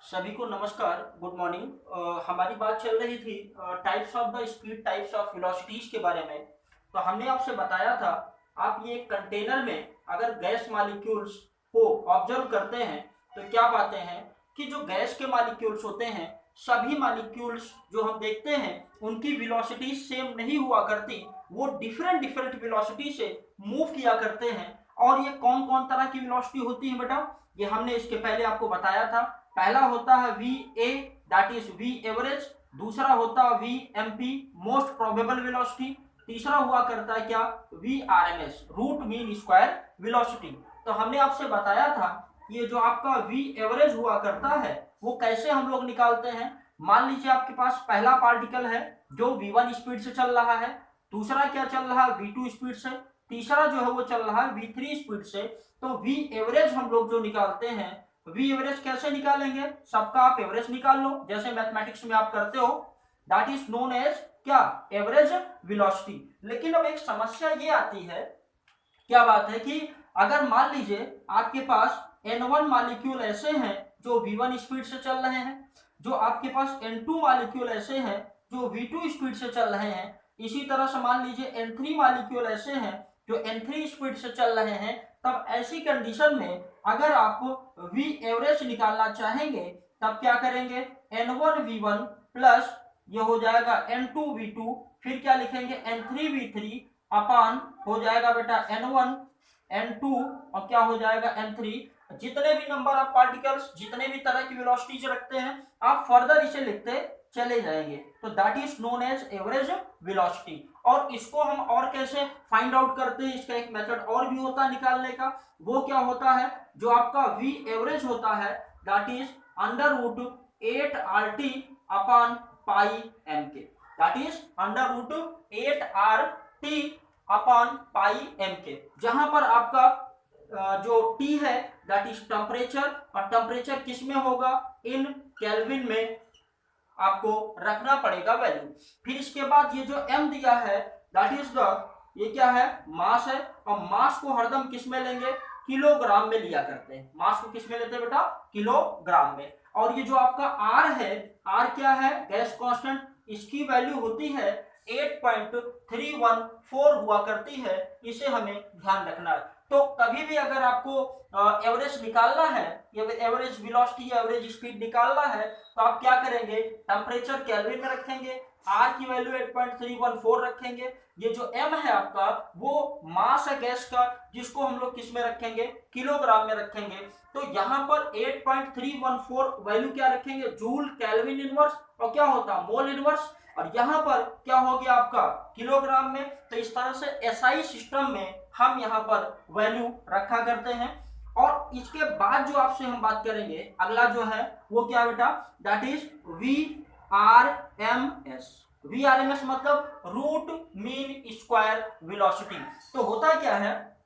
सभी को नमस्कार, गुड मॉर्निंग। हमारी बात चल रही थी types of the speed, types of velocities के बारे में। तो हमने आपसे बताया था, आप ये कंटेनर में अगर गैस मॉलिक्यूल्स को ऑब्जर्व करते हैं तो क्या पाते हैं कि जो गैस के मॉलिक्यूल्स होते हैं, सभी मॉलिक्यूल्स जो हम देखते हैं उनकी वेलोसिटी सेम नहीं हुआ करती। वो डिफरेंट डिफरेंट वेलोसिटी से मूव किया करते हैं। और ये कौन कौन तरह की वेलोसिटी होती है बेटा, ये हमने इसके पहले आपको बताया था। पहला होता है V A, that is V average. दूसरा होता है V M P, most probable velocity. तीसरा हुआ करता है क्या, V R M S, root mean square velocity. तो हमने आपसे बताया था ये जो आपका वी एवरेज हुआ करता है वो कैसे हम लोग निकालते हैं। मान लीजिए आपके पास पहला पार्टिकल है जो v1 स्पीड से चल रहा है, दूसरा क्या चल रहा है v2 स्पीड से, तीसरा जो है वो चल रहा है v3 स्पीड से। तो वी एवरेज हम लोग जो निकालते हैं, वी एवरेज कैसे निकालेंगे, सबका आप एवरेज निकाल लो जैसे मैथमेटिक्स में आप करते हो। दैट इज नोन एज क्या, एवरेज वेलोसिटी। लेकिन अब एक समस्या ये आती है, क्या बात है कि अगर मान लीजिए आपके पास N1 मॉलिक्यूल ऐसे हैं जो V1 स्पीड से चल रहे हैं, जो आपके पास N2 मॉलिक्यूल ऐसे हैं जो V2 स्पीड से चल रहे हैं, इसी तरह से मान लीजिए N3 मॉलिक्यूल ऐसे हैं जो N3 स्पीड से चल रहे हैं। तब ऐसी कंडीशन में अगर आप V एवरेज निकालना चाहेंगे तब क्या करेंगे, N1 V1 प्लस ये हो जाएगा N2 V2, फिर क्या लिखेंगे N3 V3 अपान हो जाएगा बेटा N1 N2 और क्या हो जाएगा N3। जितने भी नंबर ऑफ पार्टिकल्स, जितने भी तरह की वेलोसिटीज रखते हैं, आप फर्दर इसे लिखते चले जाएंगे। तो that is known as average velocity. और इसको हम और कैसे फाइंड आउट करते हैं, इसका एक मेथड और भी होता है निकालने का। वो क्या होता है, जो आपका वी एवरेज होता है that is under root 8 R T upon pi M K. That is under root 8 R T upon pi M K, जहां पर आपका जो टी है दैट इज टेम्परेचर, और टेम्परेचर किस में होगा, इन केल्विन में आपको रखना पड़ेगा वैल्यू। फिर इसके बाद ये जो m दिया है दैट इज द, ये क्या है, मास है। और मास को हरदम किस में लेंगे, किलोग्राम में लिया करते हैं। मास को किस में लेते हैं बेटा, किलोग्राम में। और ये जो आपका r है, r क्या है, गैस कांस्टेंट, इसकी वैल्यू होती है 8.314 हुआ करती है। इसे हमें ध्यान रखना है। तो कभी भी अगर आपको एवरेज निकालना है, एवरेज वेलोसिटी या एवरेज स्पीड निकालना है, तो आप क्या करेंगे, टेम्परेचर केल्विन में रखेंगे, आर की वैल्यू 8.314 रखेंगे। ये जो एम है आपका वो मास है गैस का, जिसको हम लोग किस में रखेंगे, किलोग्राम में रखेंगे। तो यहाँ पर 8.314 वैल्यू क्या रखेंगे, जूल केल्विन इनवर्स, और क्या होता है, मोल इनवर्स। और यहाँ पर क्या हो गया आपका, किलोग्राम में। तो इस तरह से एसआई सिस्टम में हम यहाँ पर वैल्यू रखा करते हैं। और इसके बाद जो आपसे हम बात करेंगे, अगला जो है वो क्या बेटा, that is V R M S. V R M S मतलब रूट मीन स्क्वायर वेलोसिटी। तो होता क्या है,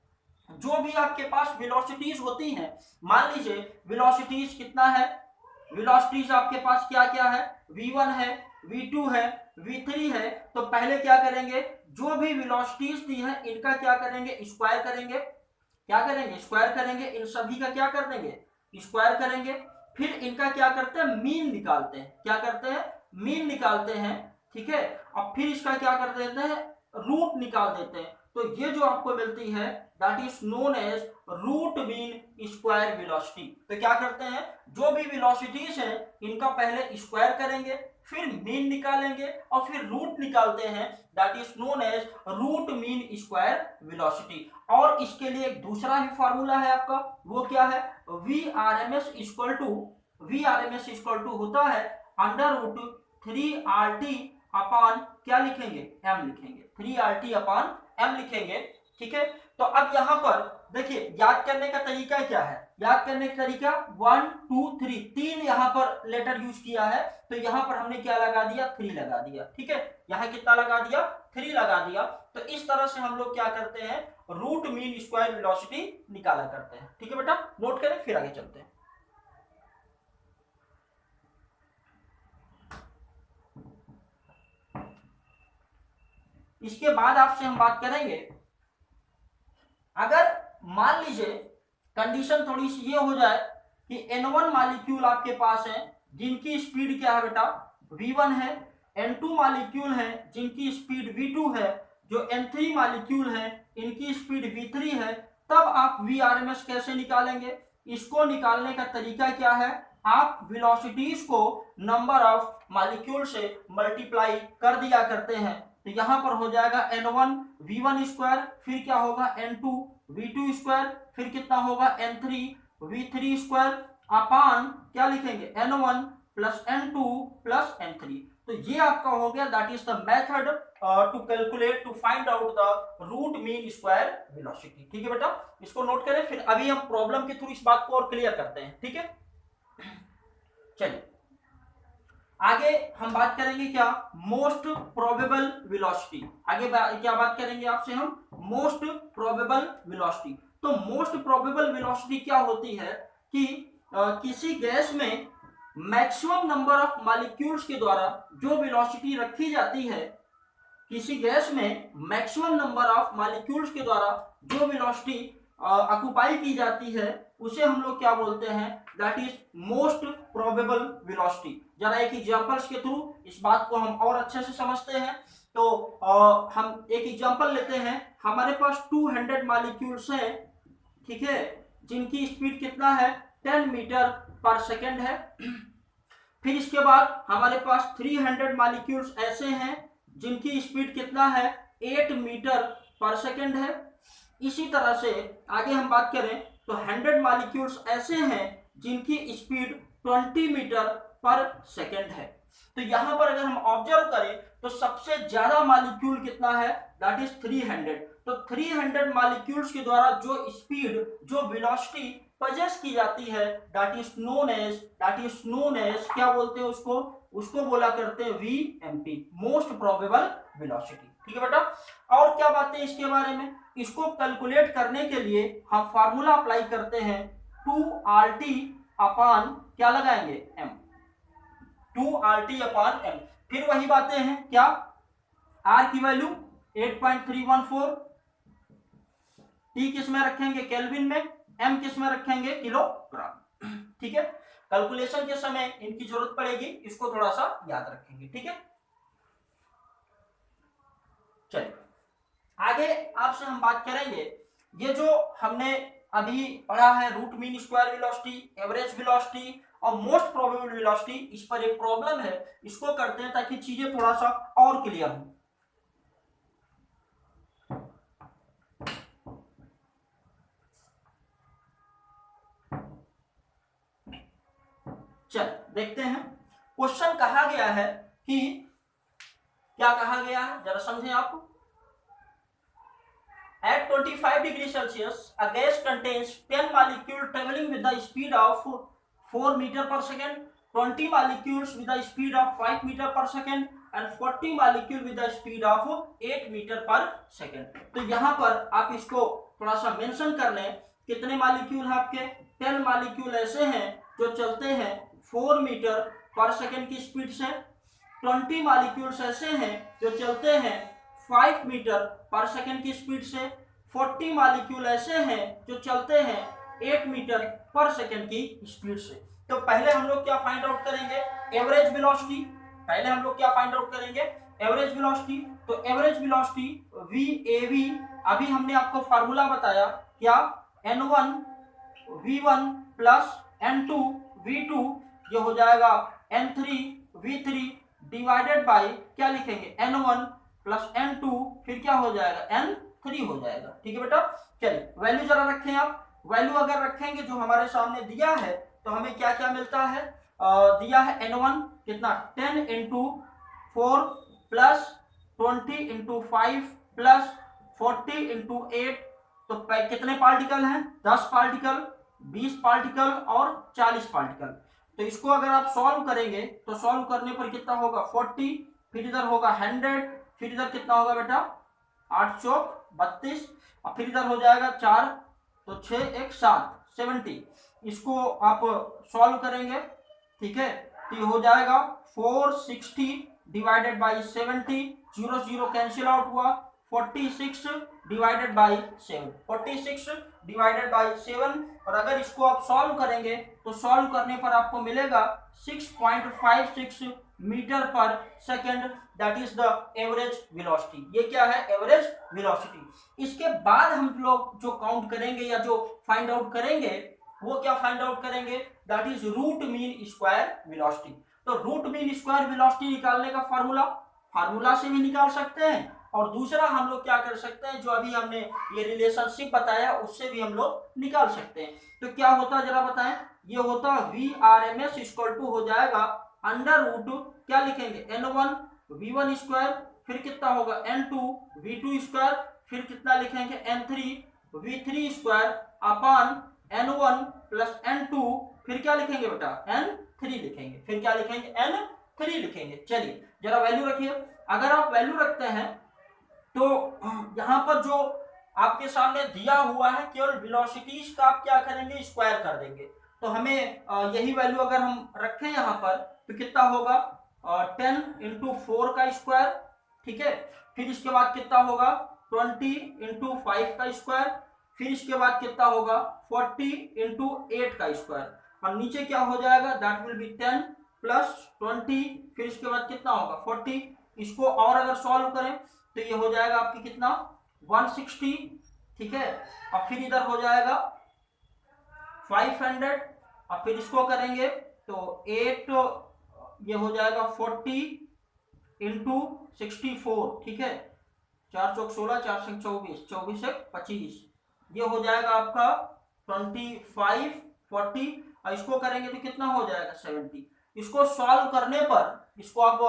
जो भी आपके पास वेलोसिटीज होती हैं, मान लीजिए वेलोसिटीज कितना है, वेलोसिटीज आपके पास क्या क्या है, v1 है, v2 है, v3 है। तो पहले क्या करेंगे, जो भी वेलोसिटीज दी है इनका क्या करेंगे, स्क्वायर करेंगे। क्या करेंगे, स्क्वायर करेंगे, इन सभी का क्या कर देंगे, स्क्वायर करेंगे। फिर इनका क्या करते हैं, मीन निकालते हैं। क्या करते हैं, मीन निकालते हैं, ठीक है। और फिर इसका क्या कर देते हैं, रूट निकाल देते हैं। तो ये जो आपको मिलती है that is known as root mean square velocity. तो क्या करते हैं, जो भी वेलोसिटीज हैं इनका पहले स्क्वायर करेंगे, फिर मीन निकालेंगे और फिर रूट निकालते हैं, that is known as root mean square velocity. और इसके लिए एक दूसरा भी फार्मूला है आपका, वो क्या है, V R M S equal to, V R M S equal to होता है अंडर रूट 3 RT अपॉन क्या लिखेंगे, एम लिखेंगे, 3 RT अपॉन एम लिखेंगे, ठीक है। तो अब यहां पर देखिए याद करने का तरीका क्या है, याद करने का तरीका 1 2 3, तीन यहां पर लेटर यूज किया है। तो यहां पर हमने क्या लगा दिया, 3 लगा दिया, ठीक है। यहां कितना लगा दिया, 3 लगा दिया। तो इस तरह से हम लोग क्या करते हैं, रूट मीन स्क्वायर वेलोसिटी निकाला करते हैं, ठीक है बेटा, नोट करें फिर आगे चलते हैं। इसके बाद आपसे हम बात करेंगे, अगर मान लीजिए कंडीशन थोड़ी सी ये हो जाए कि N1 मॉलिक्यूल आपके पास है जिनकी स्पीड क्या है बेटा V1 है, N2 मॉलिक्यूल है जिनकी स्पीड V2 है, जो N3 मॉलिक्यूल है इनकी स्पीड V3 है, तब आप Vrms कैसे निकालेंगे? इसको निकालने का तरीका क्या है, आप वेलोसिटीज को नंबर ऑफ मॉलिक्यूल से मल्टीप्लाई कर दिया करते हैं। तो यहां पर हो जाएगा N1 V1 स्क्वायर, फिर क्या होगा N2 V2 स्क्वायर, फिर कितना होगा N3 V3 स्क्वायर अपान क्या लिखेंगे N1 plus N2 plus N3। तो ये आपका हो गया, that is the method to calculate to find out the root mean square velocity. ठीक है बेटा, इसको नोट करें, फिर अभी हम प्रॉब्लम के थ्रू इस बात को और क्लियर करते हैं। ठीक है, चलिए आगे हम बात करेंगे क्या, मोस्ट प्रोबेबल वेलोसिटी। आगे क्या बात करेंगे आपसे हम, मोस्ट प्रोबेबल वेलोसिटी। तो मोस्ट प्रोबेबल वेलोसिटी क्या होती है कि किसी गैस में मैक्सिमम नंबर ऑफ मॉलिक्यूल्स के द्वारा जो वेलोसिटी रखी जाती है, किसी गैस में मैक्सिमम नंबर ऑफ मॉलिक्यूल्स के द्वारा जो वेलोसिटी ऑक्युपाई की जाती है उसे हम लोग क्या बोलते हैं, that is most probable velocity. जरा एक एग्जांपल्स के थ्रू इस बात को हम और अच्छे से समझते हैं। तो हम एक एग्जांपल लेते हैं, हमारे पास 200 मॉलिक्यूल्स हैं, ठीक है, जिनकी स्पीड कितना है 10 मीटर पर सेकेंड है। फिर इसके बाद हमारे पास 300 मॉलिक्यूल्स ऐसे हैं जिनकी स्पीड कितना है 8 मीटर पर सेकेंड है। इसी तरह से आगे हम बात करें तो 100 मॉलिक्यूल्स ऐसे हैं जिनकी स्पीड 20 मीटर पर सेकेंड है। तो यहां पर अगर हम ऑब्जर्व करें तो सबसे ज्यादा मॉलिक्यूल कितना है, दैट इज 300। तो 300 मॉलिक्यूल्स के द्वारा जो स्पीड, जो वेलोसिटी पजेस की जाती है, दैट इज नोन एज क्या बोलते हैं उसको बोला करते हैं VMP, मोस्ट प्रोबेबल वेलोसिटी। ठीक है बेटा, और क्या बातें इसके बारे में, इसको कैलकुलेट करने के लिए हम फार्मूला अप्लाई करते हैं 2RT अपान क्या लगाएंगे M, 2RT अपान M। फिर वही बातें हैं, क्या R की वैल्यू 8.314, T किस में रखेंगे केल्विन में, M किस में रखेंगे किलोग्राम। ठीक है, कैलकुलेशन के समय इनकी जरूरत पड़ेगी, इसको थोड़ा सा याद रखेंगे। ठीक है, चलिए आगे आपसे हम बात करेंगे, ये जो हमने अभी पढ़ा है root mean square velocity, average velocity और मोस्ट प्रोबेबल वेलोसिटी, इस पर एक प्रॉब्लम है, इसको करते हैं ताकि चीजें थोड़ा सा और क्लियर हो। चल देखते हैं, क्वेश्चन कहा गया है कि क्या कहा गया है, जरा समझें आप। At 25 degrees Celsius, a gas contains 10 molecules traveling with the speed of 4 meter per second, 20 molecules with the speed of 5 meter per second and 40 molecules with the speed of 8 meter per second। तो यहाँ पर आप इसको थोड़ा सा mention कर लें, कितने मॉलिक्यूल हैं आपके, 10 मॉलिक्यूल ऐसे हैं जो चलते हैं 4 मीटर पर सेकेंड की स्पीड से, 20 मॉलिक्यूल्स ऐसे हैं जो चलते हैं 5 मीटर पर सेकेंड की स्पीड से, 40 मॉलिक्यूल ऐसे हैं जो चलते हैं 8 मीटर पर सेकेंड की स्पीड से। तो पहले हम लोग क्या फाइंड आउट करेंगे, एवरेज वेलोसिटी। पहले हम लोग क्या फाइंड आउट करेंगे, एवरेज वेलोसिटी। तो एवरेज वेलोसिटी VAV, अभी हमने आपको फार्मूला बताया क्या, N1 V1 plus N2 V2, ये हो जाएगा N3 V3 डिवाइडेड बाय क्या लिखेंगे N1 प्लस N2, फिर क्या हो जाएगा N3 हो जाएगा। ठीक है बेटा, चलिए वैल्यू जरा रखें आप, वैल्यू अगर रखेंगे जो हमारे सामने दिया है तो हमें क्या क्या मिलता है, दिया है N1 कितना 10 into 4 plus 20 into 5 plus 40 into 8, तो कितने पार्टिकल हैं, 10 पार्टिकल, 20 पार्टिकल और 40 पार्टिकल। तो इसको अगर आप सॉल्व करेंगे तो सॉल्व करने पर कितना होगा 40, फिर इधर होगा 100, फिर इधर कितना होगा बेटा 8 चौक 32, और फिर इधर हो जाएगा 4 तो 6 1 7 70। इसको आप सॉल्व करेंगे, ठीक है, तो ये हो जाएगा 460 डिवाइडेड बाई 70, 0 0 कैंसिल आउट हुआ, 46 डिवाइडेड बाई 7, 46 डिवाइडेड बाय 7, और अगर इसको आप सॉल्व करेंगे तो सॉल्व करने पर आपको मिलेगा 6.56 मीटर पर second, that is the average velocity. ये क्या है? Average velocity. इसके बाद हम लोग जो काउंट करेंगे या जो फाइंड आउट करेंगे वो क्या फाइंड आउट करेंगे? That is root mean square velocity. तो रूट मीन स्क्वायर वेलोसिटी निकालने का फार्मूला से भी निकाल सकते हैं, और दूसरा हम लोग क्या कर सकते हैं, जो अभी हमने ये रिलेशनशिप बताया उससे भी हम लोग निकाल सकते हैं। तो क्या होता जरा बताएं? ये होता VRMS इक्वल टू हो जाएगा अंडर रूट, क्या लिखेंगे? N1 V1 स्क्वायर, फिर कितना होगा N2 V2 स्क्वायर, फिर कितना लिखेंगे? N3 V3 square upon N1 plus N2, फिर क्या लिखेंगे बेटा? N3 लिखेंगे, फिर क्या लिखेंगे? N3 लिखेंगे। चलिए जरा वैल्यू रखिए। अगर आप वैल्यू रखते हैं तो यहाँ पर जो आपके सामने दिया हुआ है केवल वेलोसिटीज का आप क्या करेंगे? स्क्वायर कर देंगे। तो हमें यही वैल्यू अगर हम रखें यहाँ पर तो कितना होगा? 10 इंटू 4 का स्क्वायर, ठीक है। फिर इसके बाद कितना होगा? 20 इंटू 5 का स्क्वायर, फिर इसके बाद कितना होगा? 40 इंटू 8 का स्क्वायर, और नीचे क्या हो जाएगा? दैट विल बी 10 प्लस 20, फिर इसके बाद कितना होगा? 40। इसको और अगर सॉल्व करें तो ये हो जाएगा आपकी कितना? 160, ठीक है। और फिर इधर हो जाएगा 500, और फिर इसको करेंगे तो 8, ये हो जाएगा 40 इंटू 64, ठीक है। 4 चौक 16, 4 से 24, 24 से 25, ये हो जाएगा आपका 25, 40, और इसको करेंगे तो कितना हो जाएगा? 70। इसको सॉल्व करने पर, इसको आप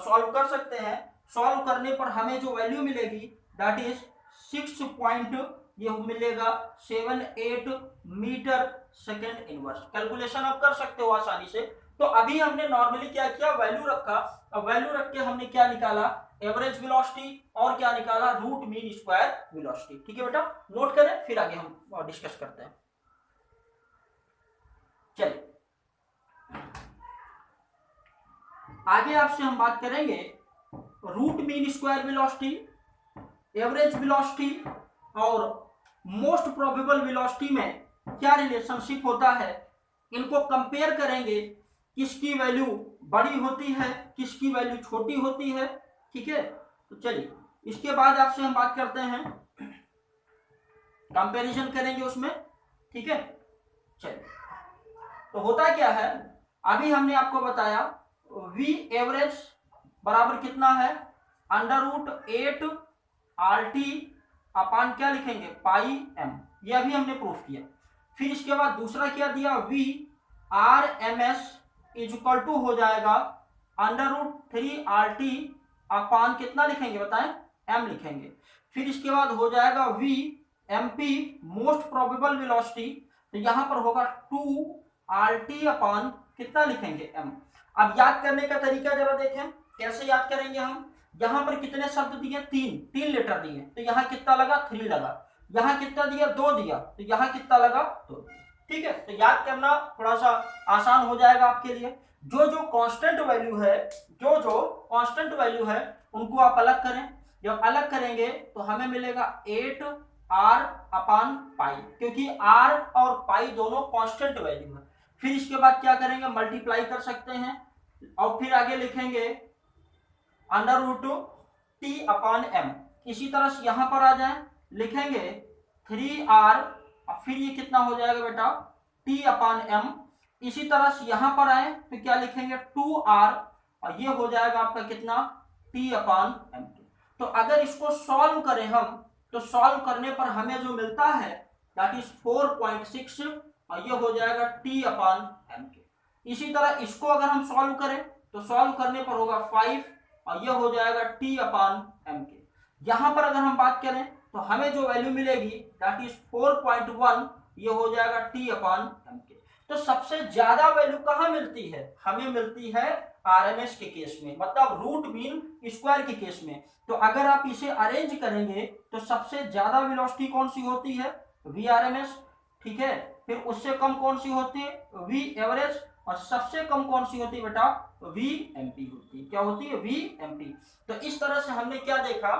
सॉल्व कर सकते हैं, सॉल्व करने पर हमें जो वैल्यू मिलेगी दैट इज 6 पॉइंट, ये मिलेगा 78 मीटर सेकेंड इनवर्स। कैलकुलेशन आप कर सकते हो आसानी से। तो अभी हमने नॉर्मली क्या किया? वैल्यू रखा, अब वैल्यू रख के हमने क्या निकाला? एवरेज वेलोसिटी, और क्या निकाला? Root mean square velocity. ठीक है बेटा, नोट करें, फिर आगे हम डिस्कस करते हैं। चलिए आगे आपसे हम बात करेंगे root mean square velocity, average velocity और मोस्ट प्रोबेबल वेलोसिटी में क्या रिलेशनशिप होता है, इनको कंपेयर करेंगे, किसकी वैल्यू बड़ी होती है, किसकी वैल्यू छोटी होती है, ठीक है। तो चलिए इसके बाद आपसे हम बात करते हैं, कंपैरिजन करेंगे उसमें, ठीक है। चलिए तो होता क्या है, अभी हमने आपको बताया V एवरेज बराबर कितना है? अंडर रूट 8 RT अपान क्या लिखेंगे? पाई m, ये अभी हमने प्रूफ किया। फिर इसके बाद दूसरा क्या दिया? V RMS is equal to हो जाएगा अंडर रूट 3 RT अपान कितना लिखेंगे बताएं? m लिखेंगे। फिर इसके बाद हो जाएगा V MP most probable velocity, तो यहां पर होगा 2 RT अपान कितना लिखेंगे? m। अब याद करने का तरीका जरा देखें, कैसे याद करेंगे हम? यहां पर कितने शब्द दिए? 3 लेटर दिए, तो यहां कितना लगा? 3 लगा। यहां कितना दिया? 2 दिया, तो यहां कितना लगा? 2। ठीक है, तो याद करना थोड़ा सा आसान हो जाएगा आपके लिए। जो जो कांस्टेंट वैल्यू है, जो जो कांस्टेंट वैल्यू है उनको आप अलग करें। जब अलग करेंगे तो हमें मिलेगा 8R अपान पाई, क्योंकि R और पाई दोनों कांस्टेंट वैल्यू है। फिर इसके बाद क्या करेंगे? मल्टीप्लाई कर सकते हैं, और फिर आगे लिखेंगे अंडर रूट T अपान M। इसी तरह से यहां पर आ जाए, लिखेंगे 3R, फिर ये कितना हो जाएगा बेटा? T अपान M। इसी तरह से यहां पर आए तो क्या लिखेंगे? 2R, और ये हो जाएगा आपका कितना? T अपान M। तो अगर इसको सॉल्व करें हम, तो सॉल्व करने पर हमें जो मिलता है दैट इज 4.6, और ये हो जाएगा T अपान M के। इसी तरह इसको अगर हम सॉल्व करें तो सॉल्व करने पर होगा 5, और ये हो जाएगा T अपान M के। यहां पर अगर हम बात करें तो हमें जो वैल्यू मिलेगी दैट इज 4.1, ये हो जाएगा T अपान M के। तो सबसे ज्यादा वैल्यू कहां मिलती है? हमें मिलती है RMS के केस में, मतलब रूट मीन स्क्वायर के केस में। तो अगर आप इसे अरेंज करेंगे तो सबसे ज्यादा वेलोसिटी कौन सी होती है? VRMS, ठीक है। फिर उससे कम कौन सी होती है? V एवरेज, और सबसे कम कौन सी होती है बेटा? VMP होती है। क्या होती है? VMP। तो इस तरह से हमने क्या देखा?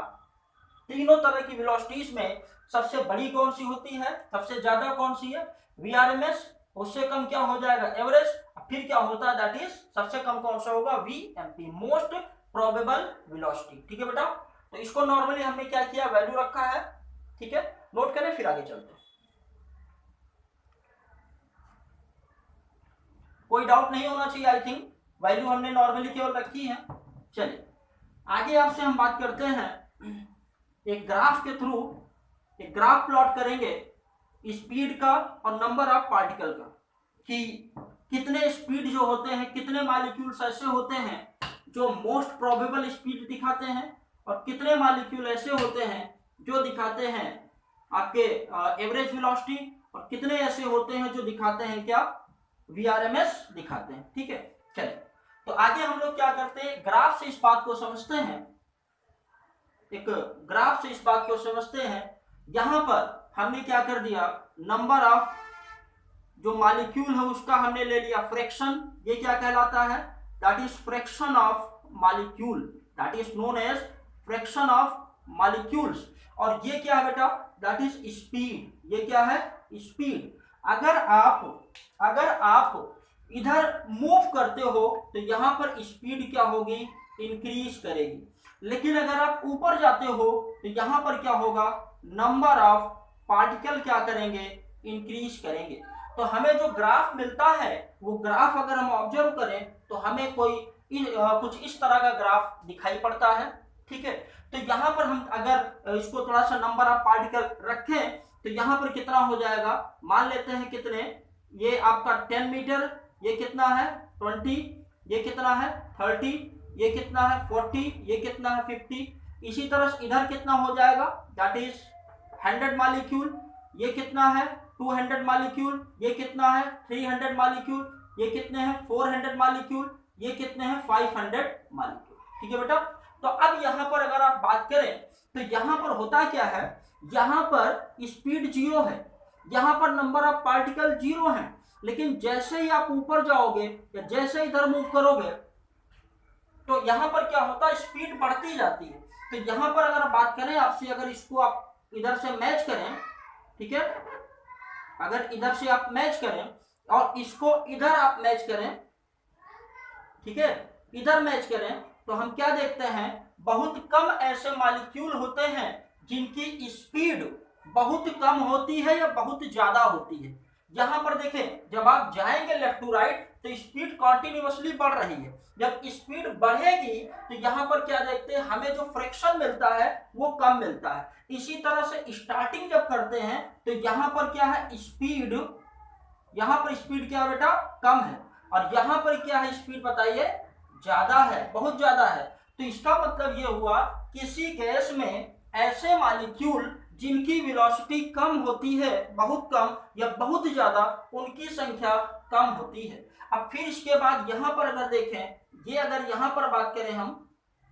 तीनों तरह की वेलोसिटीज में सबसे बड़ी कौन सी होती है, सबसे ज्यादा कौन सी है, VRMS, उससे कम क्या हो जाएगा एवरेज, फिर क्या होता है दैट इज सबसे कम कौन सा होगा VMP, मोस्ट प्रोबेबल वेलोसिटी। ठीक है बेटा, तो इसको नॉर्मली हमने क्या किया, वैल्यू रखा है। ठीक है, नोट करें फिर आगे चलते हैं। कोई डाउट नहीं होना चाहिए, आई थिंक वैल्यू हमने नॉर्मली केवल रखी है। चलिए आगे आपसे हम बात करते हैं, एक ग्राफ के थ्रू एक ग्राफ प्लॉट करेंगे स्पीड का और नंबर ऑफ पार्टिकल का, कि कितने स्पीड जो होते हैं, कितने मॉलिक्यूल्स ऐसे होते हैं जो मोस्ट प्रोबेबल स्पीड दिखाते हैं, और कितने मॉलिक्यूल ऐसे होते हैं जो दिखाते हैं आपके एवरेज वेलोसिटी, और कितने ऐसे होते हैं जो दिखाते हैं क्या, VRMS दिखाते हैं। ठीक है, चलिए तो आगे हम लोग क्या करते हैं, ग्राफ से इस बात को समझते हैं, एक ग्राफ से इस बात को समझते हैं। यहां पर हमने क्या कर दिया, नंबर ऑफ जो मॉलिक्यूल है उसका हमने ले लिया फ्रैक्शन, ये क्या कहलाता है, that is fraction of molecule, that is known as fraction of molecules. और ये क्या है बेटा, दैट इज स्पीड, ये क्या है स्पीड। अगर आप इधर मूव करते हो तो यहां पर स्पीड क्या होगी, इंक्रीज करेगी, लेकिन अगर आप ऊपर जाते हो तो यहां पर क्या होगा, नंबर ऑफ पार्टिकल क्या करेंगे, इंक्रीज करेंगे। तो हमें जो ग्राफ मिलता है वो ग्राफ अगर हम ऑब्जर्व करें तो हमें कुछ इस तरह का ग्राफ दिखाई पड़ता है। ठीक है, तो यहां पर हम अगर इसको थोड़ा सा नंबर ऑफ पार्टिकल रखें तो यहां पर कितना हो जाएगा, मान लेते हैं कितने, ये आपका 10 मीटर, ये कितना है 20, ये कितना है 30, ये कितना है 40, ये कितना है 50। इसी तरह इधर कितना हो जाएगा, दैट इज 100 मॉलिक्यूल, ये कितना है 200 मॉलिक्यूल, ये कितना है 300 मॉलिक्यूल, ये कितने हैं 400 मॉलिक्यूल, ये कितने हैं 500 मॉलिक्यूल। ठीक है बेटा, तो अब यहां पर अगर आप बात करें तो यहां पर होता क्या है, यहां पर स्पीड 0 है, यहां पर नंबर ऑफ पार्टिकल 0 है, लेकिन जैसे ही आप ऊपर जाओगे या जैसे इधर मूव करोगे तो यहां पर क्या होता है, स्पीड बढ़ती जाती है। तो यहां पर अगर बात करें आपसे, अगर इसको आप इधर से मैच करें, ठीक है, अगर इधर से आप मैच करें और इसको इधर आप मैच करें, ठीक है, इधर मैच करें, तो हम क्या देखते हैं, बहुत कम ऐसे मॉलिक्यूल होते हैं जिनकी स्पीड बहुत कम होती है या बहुत ज्यादा होती है। यहां पर देखें, जब आप जाएंगे लेफ्ट टू राइट तो स्पीड कॉन्टिन्यूअसली बढ़ रही है, जब स्पीड बढ़ेगी तो यहां पर क्या देखते हैं, हमें जो फ्रैक्शन मिलता है वो कम मिलता है। इसी तरह से स्टार्टिंग जब करते हैं तो यहां पर क्या है, स्पीड, यहां पर स्पीड क्या बेटा कम है, और यहां पर क्या है स्पीड बताइए, ज्यादा है, बहुत ज्यादा है। तो इसका मतलब ये हुआ किसी गैस में ऐसे मॉलिक्यूल जिनकी वेलोसिटी कम होती है, बहुत कम या बहुत ज्यादा, उनकी संख्या कम होती है। अब फिर इसके बाद यहां पर अगर देखें, ये अगर यहां पर बात करें हम,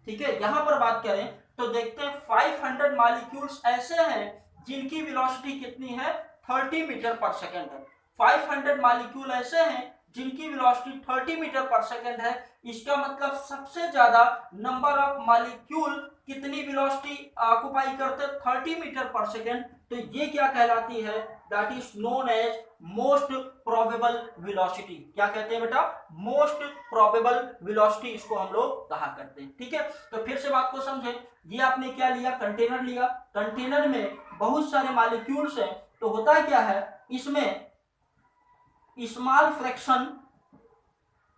ठीक है, यहां पर बात करें तो देखते हैं 500 मॉलिक्यूल्स ऐसे हैं जिनकी वेलोसिटी कितनी है, 30 मीटर पर सेकेंड है। 500 मॉलिक्यूल ऐसे हैं जिनकी वेलोसिटी 30 मीटर पर सेकेंड है। इसका मतलब सबसे ज्यादा नंबर ऑफ मॉलिक्यूल कितनी वेलोसिटी ऑक्युपाई करते हैं, 30 मीटर पर सेकेंड। तो ये क्या कहलाती है, that is known as most probable velocity. क्या कहते हैं बेटा, मोस्ट प्रोबेबल वेलोसिटी इसको हम लोग कहा करते हैं। ठीक है, तो फिर से बात को समझें, ये आपने क्या लिया, कंटेनर लिया, कंटेनर में बहुत सारे मॉलिक्यूल्स हैं, तो होता क्या है, इसमें स्मॉल फ्रैक्शन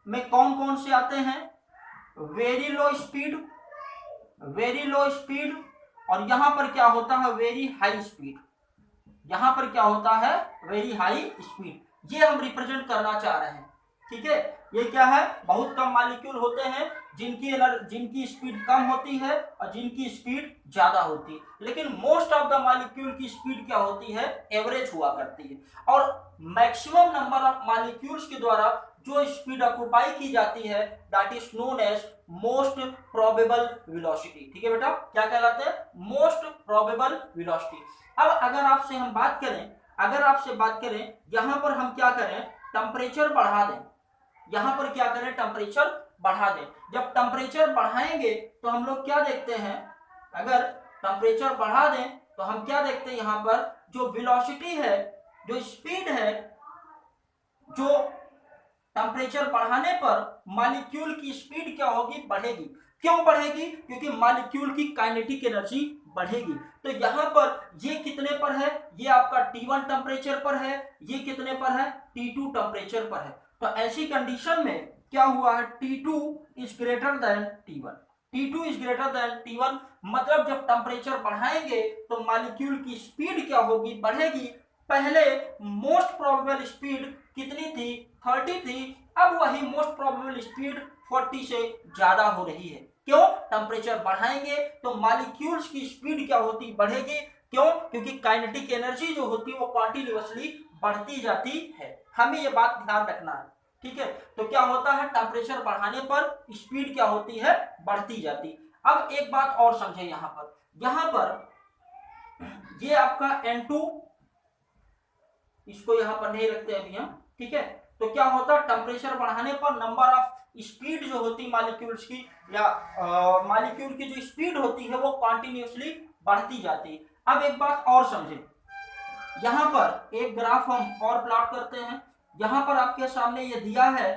में कौन कौन से आते हैं, very low speed, very low speed, और यहां पर क्या होता है, वेरी हाई स्पीड। यहां पर क्या होता है, वेरी हाई स्पीड, ये हम रिप्रेजेंट करना चाह रहे हैं। ठीक है, ये क्या है, बहुत कम मॉलिक्यूल होते हैं जिनकी स्पीड कम होती है और जिनकी स्पीड ज्यादा होती है, लेकिन मोस्ट ऑफ द मॉलिक्यूल की स्पीड क्या होती है, एवरेज हुआ करती है। और मैक्सिमम नंबर ऑफ मॉलिक्यूल्स के द्वारा जो स्पीड ऑक्युपाई की जाती है, that is known as most probable velocity. ठीक है बेटा, क्या कहलाते हैं, मोस्ट प्रोबेबल वेलोसिटी। अब अगर आपसे हम बात करें, अगर आपसे बात करें, यहां पर हम क्या करें, टेम्परेचर बढ़ा दें, यहां पर क्या करें, टेम्परेचर बढ़ा दें। जब टेम्परेचर बढ़ाएंगे तो हम लोग क्या देखते हैं, अगर टेम्परेचर बढ़ा दें तो हम क्या देखते हैं यहाँ पर, जो वेलोसिटी है, जो स्पीड है, जो टेम्परेचर बढ़ाने पर मॉलिक्यूल की स्पीड क्या होगी, बढ़ेगी। क्यों बढ़ेगी? क्योंकि मॉलिक्यूल की काइनेटिक एनर्जी बढ़ेगी। तो यहाँ पर ये कितने पर है, ये आपका T1 टेम्परेचर पर है, ये कितने पर है, T2 टेम्परेचर पर है। तो ऐसी कंडीशन में क्या हुआ है, T2 is greater than T1। T2 is greater than T1 मतलब जब टेम्परेचर बढ़ाएंगे तो मॉलिक्यूल की स्पीड क्या होगी, बढ़ेगी। पहले मोस्ट प्रोबेबल स्पीड कितनी थी, 30 थी, अब वही मोस्ट प्रोबेबल स्पीड 40 से ज्यादा हो रही है। क्यों? टेम्परेचर बढ़ाएंगे तो मॉलिक्यूल्स की स्पीड क्या होती, बढ़ेगी। क्यों? क्योंकि काइनेटिक एनर्जी जो होती है वो कॉन्टिन्यूअसली बढ़ती जाती है। हमें ये बात ध्यान रखना है, ठीक है। तो क्या होता है, टेम्परेचर बढ़ाने पर स्पीड क्या होती है, बढ़ती जाती। अब एक बात और समझे, यहाँ पर ये आपका N2, इसको यहाँ पर नहीं रखते अभी हम, ठीक है। तो क्या होता है, टेम्परेचर बढ़ाने पर नंबर ऑफ स्पीड जो होती मॉलिक्यूल्स की, या मॉलिक्यूल की जो स्पीड होती है वो कॉन्टिन्यूसली बढ़ती जाती है। अब एक बात और समझे, यहाँ पर एक ग्राफ हम और प्लॉट करते हैं। यहाँ पर आपके सामने ये दिया है,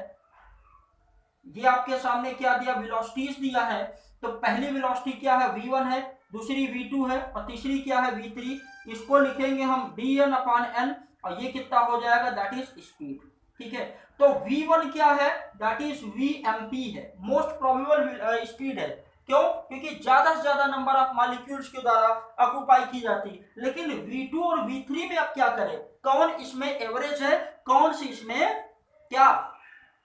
ये आपके सामने क्या दिया, वेलोसिटीज दिया है। तो पहली वेलोसिटी क्या है, v1 है, दूसरी v2 है और तीसरी क्या है, v3। इसको लिखेंगे हम dn/n और ये कितना हो जाएगा, दैट इज स्पीड, ठीक है। तो v1 क्या है, दैट इज vmp है, मोस्ट प्रोबेबल स्पीड है। क्यों? क्योंकि ज्यादा से ज्यादा नंबर ऑफ मॉलिक्यूल्स के द्वारा ऑक्युपाई की जाती है। लेकिन v2 और v3 में अब क्या करें, कौन इसमें एवरेज है, कौन सी इसमें क्या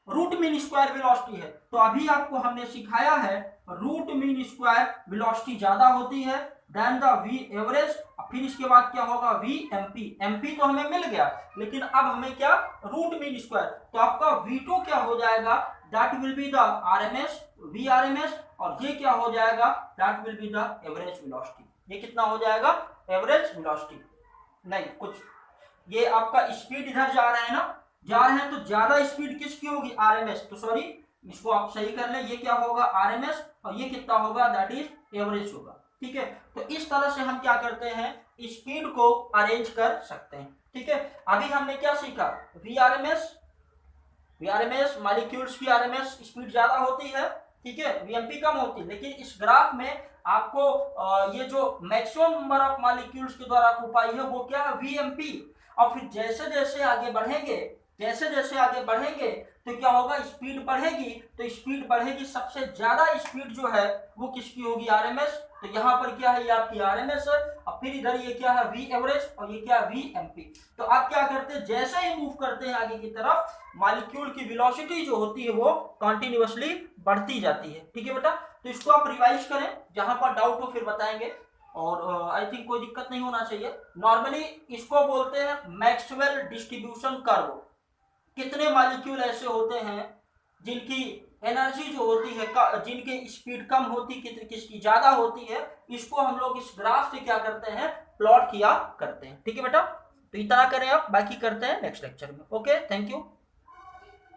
रूट मीन स्क्वायर वेलोसिटी है। तो अभी आपको हमने सिखाया है रूट मीन स्क्वायर वेलोसिटी ज्यादा होती है देन द वी एवरेज। फिर इसके बाद क्या होगा, वी एमपी। एमपी तो हमें मिल गया, लेकिन अब हमें क्या, रूट मीन स्क्वायर। तो आपका V2 क्या हो जाएगा, that will be the RMS, V RMS, और ये क्या हो जाएगा, that will be the average velocity. ये कितना हो जाएगा, एवरेज वेलोसिटी। नहीं कुछ, ये आपका स्पीड इधर जा रहा है ना, जा रहे हैं, तो ज्यादा स्पीड किसकी होगी, आरएमएस। तो सॉरी, इसको आप सही कर लें, ये क्या होगा, आरएमएस, और ये कितना होगा, दैट इज एवरेज होगा, ठीक है। तो इस तरह से हम क्या करते हैं, स्पीड को अरेंज कर सकते हैं, ठीक है। अभी हमने क्या सीखा, वीआरएमएस मॉलिक्यूल्स की आरएमएस स्पीड ज्यादा होती है, ठीक है, वीएमपी कम होती है। लेकिन इस ग्राफ में आपको ये जो मैक्सिमम नंबर ऑफ मॉलिक्यूल्स के द्वारा ऑक्युपाई है वो क्या है, वीएमपी। और फिर जैसे जैसे आगे बढ़ेंगे तो क्या होगा, स्पीड बढ़ेगी। तो स्पीड बढ़ेगी, सबसे ज्यादा स्पीड जो है वो किसकी होगी, आरएमएस। तो यहाँ पर क्या है, ये आपकी आरएमएस है, और फिर इधर ये क्या है, वी एवरेज, और ये क्या है, वी एमपी। तो आप क्या करते हैं, जैसे ही मूव करते हैं आगे की तरफ, मॉलिक्यूल की वेलोसिटी जो होती है वो कंटिन्यूअसली बढ़ती जाती है, ठीक है बेटा। तो इसको आप रिवाइज करें, जहां पर डाउट हो फिर बताएंगे, और आई थिंक कोई दिक्कत नहीं होना चाहिए। नॉर्मली इसको बोलते हैं मैक्सवेल डिस्ट्रीब्यूशन कर्व। कितने मॉलिक्यूल ऐसे होते हैं जिनकी एनर्जी जो होती है, जिनकी स्पीड कम होती, किसकी ज्यादा होती है, इसको हम लोग इस ग्राफ से क्या करते हैं, प्लॉट किया करते हैं, ठीक है बेटा। तो इतना करें आप, बाकी करते हैं नेक्स्ट लेक्चर में। Okay, thank you.